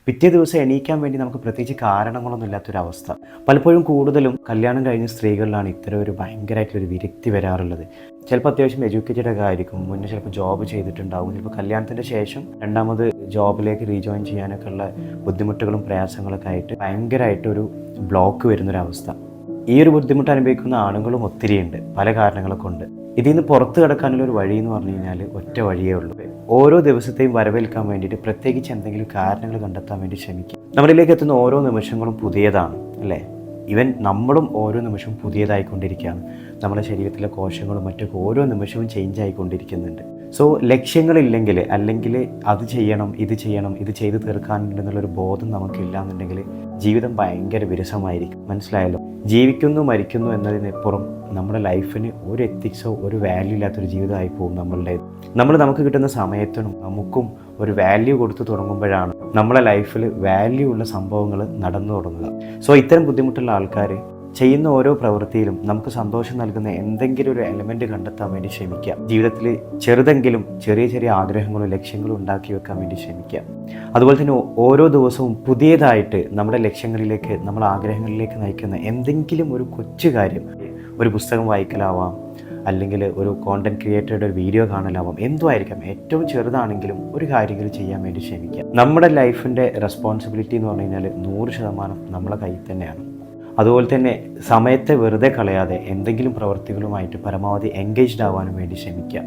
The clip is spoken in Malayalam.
പിറ്റേ ദിവസം എണീക്കാൻ വേണ്ടി നമുക്ക് പ്രത്യേകിച്ച് കാരണങ്ങളൊന്നും ഇല്ലാത്തൊരവസ്ഥ. പലപ്പോഴും കൂടുതലും കല്യാണം കഴിഞ്ഞ സ്ത്രീകളിലാണ് ഇത്തരം ഒരു ഭയങ്കരമായിട്ടുള്ളൊരു വിരക്തി വരാറുള്ളത്. ചിലപ്പോൾ അത്യാവശ്യം എഡ്യൂക്കേറ്റഡ് ഒക്കെ ആയിരിക്കും, മുന്നേ ചിലപ്പോൾ ജോബ് ചെയ്തിട്ടുണ്ടാവും, ചിലപ്പോൾ കല്യാണത്തിൻ്റെ ശേഷം രണ്ടാമത് ജോബിലേക്ക് റീജോയിൻ ചെയ്യാനൊക്കെ ഉള്ള ബുദ്ധിമുട്ടുകളും പ്രയാസങ്ങളൊക്കെ ആയിട്ട് ഭയങ്കരമായിട്ടൊരു ബ്ലോക്ക് വരുന്നൊരവസ്ഥ. ഈ ഒരു ബുദ്ധിമുട്ട് അനുഭവിക്കുന്ന ആണുങ്ങളും ഒത്തിരിയുണ്ട്, പല കാരണങ്ങളെ കൊണ്ട്. ഇതിൽ നിന്ന് പുറത്ത് കിടക്കാനുള്ള ഒരു വഴി എന്ന് പറഞ്ഞു കഴിഞ്ഞാൽ ഒറ്റ വഴിയേ ഉള്ളൂ. ഓരോ ദിവസത്തെയും വരവേൽക്കാൻ വേണ്ടിയിട്ട് പ്രത്യേകിച്ച് എന്തെങ്കിലും കാരണങ്ങൾ കണ്ടെത്താൻ വേണ്ടി ശ്രമിക്കുക. നമ്മളിലേക്ക് എത്തുന്ന ഓരോ നിമിഷങ്ങളും പുതിയതാണ്, അല്ലേ? ഈവൻ നമ്മളും ഓരോ നിമിഷവും പുതിയതായിക്കൊണ്ടിരിക്കുകയാണ്. നമ്മുടെ ശരീരത്തിലെ കോശങ്ങളും മറ്റൊക്കെ ഓരോ നിമിഷവും ചേഞ്ച് ആയിക്കൊണ്ടിരിക്കുന്നുണ്ട്. സോ ലക്ഷ്യങ്ങളില്ലെങ്കിൽ, അല്ലെങ്കിൽ അത് ചെയ്യണം ഇത് ചെയ്യണം ഇത് ചെയ്ത് തീർക്കാനുണ്ടെന്നുള്ളൊരു ബോധം നമുക്കില്ല എന്നുണ്ടെങ്കിൽ ജീവിതം ഭയങ്കര വിരസമായിരിക്കും. മനസ്സിലായല്ലോ? ജീവിക്കുന്നു മരിക്കുന്നു എന്നതിനപ്പുറം നമ്മുടെ ലൈഫിന് ഒരു എത്തിക്സോ ഒരു വാല്യൂ ഇല്ലാത്തൊരു ജീവിതമായി പോകും നമ്മളുടേത്. നമുക്ക് കിട്ടുന്ന സമയത്തിനും നമുക്കും ഒരു വാല്യൂ കൊടുത്തു തുടങ്ങുമ്പോഴാണ് നമ്മളെ ലൈഫിൽ വാല്യൂ ഉള്ള സംഭവങ്ങൾ നടന്നു തുടങ്ങുക. സോ ഇത്തരം ബുദ്ധിമുട്ടുള്ള ആൾക്കാർ ചെയ്യുന്ന ഓരോ പ്രവൃത്തിയിലും നമുക്ക് സന്തോഷം നൽകുന്ന എന്തെങ്കിലും ഒരു എലമെൻറ്റ് കണ്ടെത്താൻ വേണ്ടി ശ്രമിക്കുക. ജീവിതത്തിൽ ചെറുതെങ്കിലും ചെറിയ ചെറിയ ആഗ്രഹങ്ങളും ലക്ഷ്യങ്ങളും ഉണ്ടാക്കി വെക്കാൻ വേണ്ടി ശ്രമിക്കുക. അതുപോലെ തന്നെ ഓരോ ദിവസവും പുതിയതായിട്ട് നമ്മുടെ ലക്ഷ്യങ്ങളിലേക്ക്, നമ്മുടെ ആഗ്രഹങ്ങളിലേക്ക് നയിക്കുന്ന എന്തെങ്കിലും ഒരു കൊച്ചു കാര്യം, ഒരു പുസ്തകം വായിക്കലാവാം, അല്ലെങ്കിൽ ഒരു കോണ്ടന്റ് ക്രിയേറ്ററുടെ ഒരു വീഡിയോ കാണലാവാം, എന്തോ ആയിരിക്കാം. ഏറ്റവും ചെറുതാണെങ്കിലും ഒരു കാര്യങ്ങൾ ചെയ്യാൻ വേണ്ടി ശ്രമിക്കുക. നമ്മുടെ ലൈഫിൻ്റെ റെസ്പോൺസിബിലിറ്റി എന്ന് പറഞ്ഞു കഴിഞ്ഞാൽ 100% നമ്മളെ കയ്യിൽ തന്നെയാണ്. അതുപോലെ തന്നെ സമയത്തെ വെറുതെ കളയാതെ എന്തെങ്കിലും പ്രവൃത്തികളുമായിട്ട് പരമാവധി എൻഗേജ്ഡ് ആവാനും വേണ്ടി ശ്രമിക്കുക.